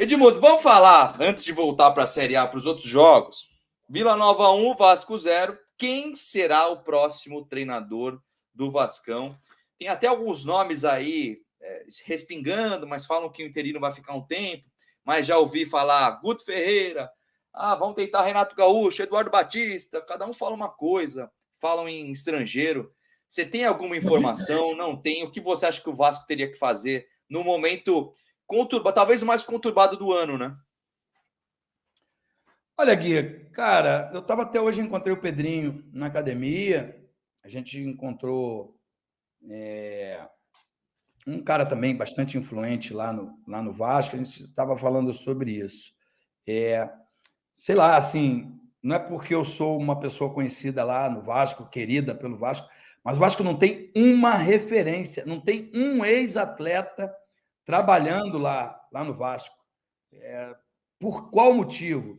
Edmundo, vamos falar, antes de voltar para a Série A, para os outros jogos. Vila Nova 1, Vasco 0. Quem será o próximo treinador do Vascão? Tem até alguns nomes aí respingando, mas falam que o interino vai ficar um tempo. Mas já ouvi falar Guto Ferreira, vamos tentar Renato Gaúcho, Eduardo Batista, cada um fala uma coisa, falam em estrangeiro. Você tem alguma informação? Não tem? O que você acha que o Vasco teria que fazer no momento conturbado, talvez o mais conturbado do ano, né? Olha, Gui, cara, eu estava até hoje, encontrei o Pedrinho na academia, a gente encontrou um cara também bastante influente lá no Vasco, a gente estava falando sobre isso. Sei lá, assim, não é porque eu sou uma pessoa conhecida lá no Vasco, querida pelo Vasco, mas o Vasco não tem uma referência, não tem um ex-atleta trabalhando lá no Vasco. Por qual motivo?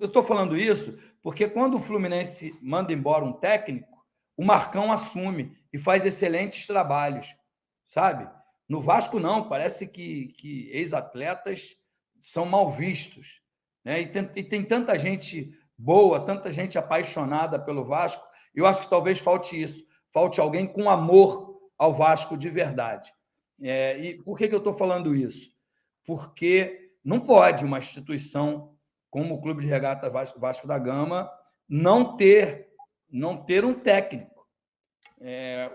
Eu estou falando isso porque quando o Fluminense manda embora um técnico, o Marcão assume e faz excelentes trabalhos, sabe? No Vasco, não, parece que ex-atletas são mal vistos, né? E tem tanta gente boa, tanta gente apaixonada pelo Vasco, eu acho que talvez falte isso, falte alguém com amor ao Vasco de verdade. E por que eu estou falando isso? Porque não pode uma instituição como o Clube de Regata Vasco da Gama não ter um técnico.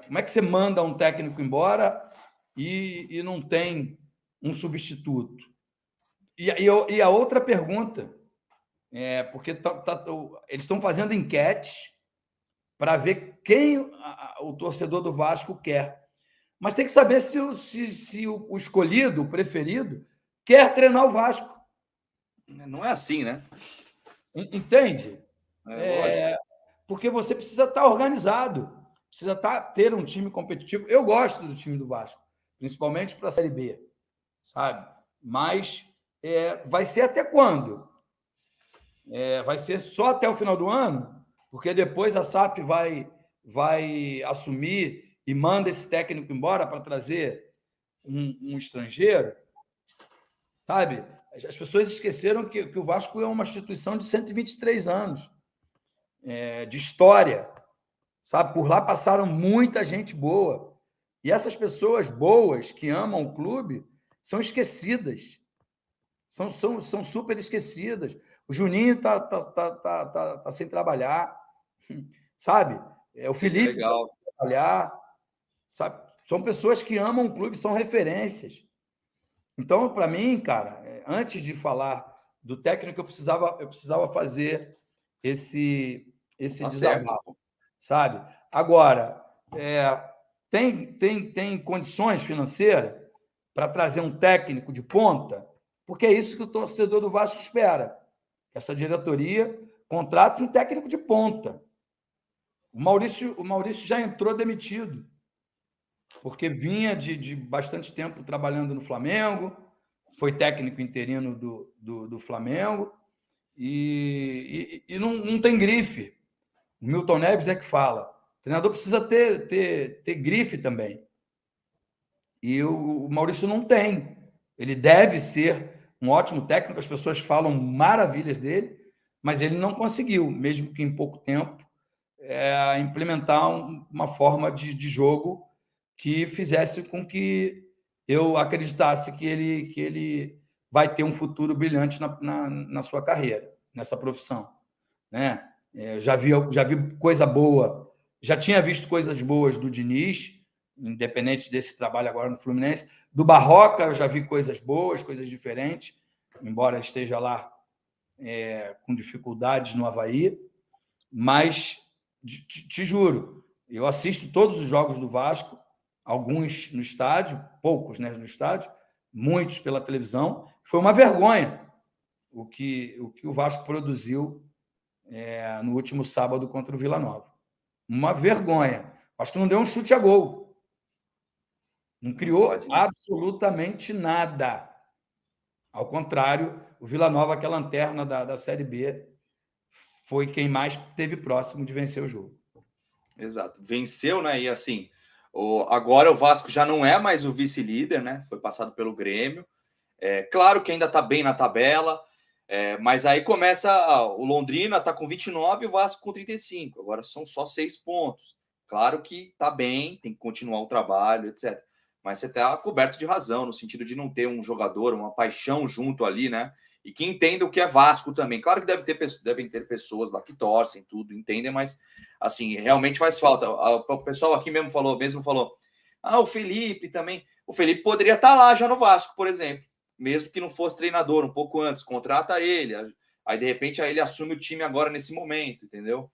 Como é que você manda um técnico embora e não tem um substituto? E a outra pergunta, porque eles estão fazendo enquete para ver quem o torcedor do Vasco quer. Mas tem que saber se o escolhido, o preferido, quer treinar o Vasco. Não é assim, né? Entende? Lógico. Porque você precisa estar organizado, precisa ter um time competitivo. Eu gosto do time do Vasco, principalmente para a Série B, sabe? Mas vai ser até quando? Vai ser só até o final do ano? Porque depois a SAF vai assumir e manda esse técnico embora para trazer um estrangeiro, sabe? As pessoas esqueceram que o Vasco é uma instituição de 123 anos de história, sabe? Por lá passaram muita gente boa. E essas pessoas boas que amam o clube são esquecidas. São super esquecidas. O Juninho tá sem trabalhar, sabe? O Felipe está Legal. sem trabalhar, sabe? São pessoas que amam o clube, são referências. Então, para mim, cara, antes de falar do técnico, eu precisava fazer esse desabafo, sabe? Agora, tem condições financeiras para trazer um técnico de ponta? Porque é isso que o torcedor do Vasco espera. Essa diretoria contrate um técnico de ponta. O Maurício já entrou demitido, porque vinha de bastante tempo trabalhando no Flamengo, foi técnico interino do Flamengo, e não tem grife. O Milton Neves é que fala. O treinador precisa ter grife também. E o Maurício não tem. Ele deve ser um ótimo técnico, as pessoas falam maravilhas dele, mas ele não conseguiu, mesmo que em pouco tempo, implementar uma forma de jogo que fizesse com que eu acreditasse que ele vai ter um futuro brilhante na sua carreira, nessa profissão. Né? Já vi coisa boa, já tinha visto coisas boas do Diniz, independente desse trabalho agora no Fluminense. Do Barroca, eu já vi coisas boas, coisas diferentes, embora esteja lá com dificuldades no Avaí. Mas, te juro, eu assisto todos os jogos do Vasco, alguns no estádio, poucos no estádio, muitos pela televisão. Foi uma vergonha o que o Vasco produziu no último sábado contra o Vila Nova. Uma vergonha. Acho que não deu um chute a gol. Não criou absolutamente nada. Ao contrário, o Vila Nova, que é a lanterna da Série B, foi quem mais teve próximo de vencer o jogo. Exato. Venceu, né? E assim, agora o Vasco já não é mais o vice-líder, né? Foi passado pelo Grêmio. Claro que ainda está bem na tabela, mas aí começa o Londrina está com 29 e o Vasco com 35. Agora são só 6 pontos. Claro que está bem, tem que continuar o trabalho, etc. Mas você está coberto de razão, no sentido de não ter um jogador, uma paixão junto ali, né? E que entenda o que é Vasco também. Claro que devem ter pessoas lá que torcem, tudo, entendem, mas assim, realmente faz falta. O pessoal aqui mesmo falou, o Felipe também. O Felipe poderia estar lá já no Vasco, por exemplo, mesmo que não fosse treinador, um pouco antes, contrata ele. Aí, de repente, aí ele assume o time agora nesse momento, entendeu?